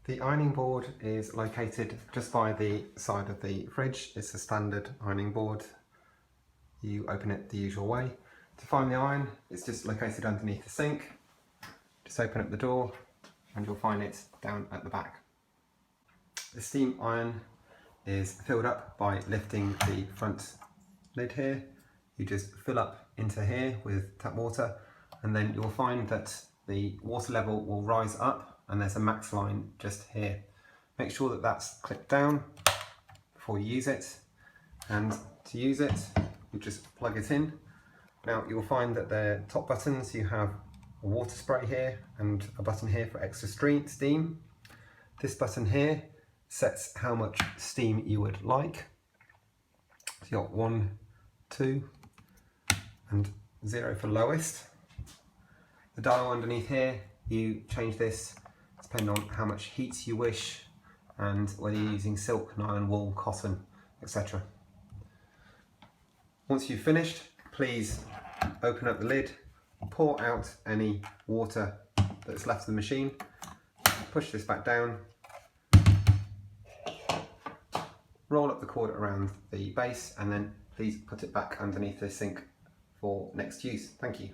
The ironing board is located just by the side of the fridge. It's a standard ironing board. You open it the usual way. To find the iron, it's just located underneath the sink. Just open up the door and you'll find it down at the back. The steam iron is filled up by lifting the front lid here. You just fill up into here with tap water, and then you'll find that the water level will rise up and there's a max line just here. Make sure that that's clipped down before you use it, and to use it you just plug it in. Now you'll find that the top buttons, you have a water spray here and a button here for extra steam. This button here sets how much steam you would like. So you've got 1, 2 and 0 for lowest. The dial underneath here, you change this depending on how much heat you wish and whether you're using silk, nylon, wool, cotton, etc. Once you've finished, please open up the lid, pour out any water that's left of the machine, push this back down, roll up the cord around the base, and then please put it back underneath the sink for next use. Thank you.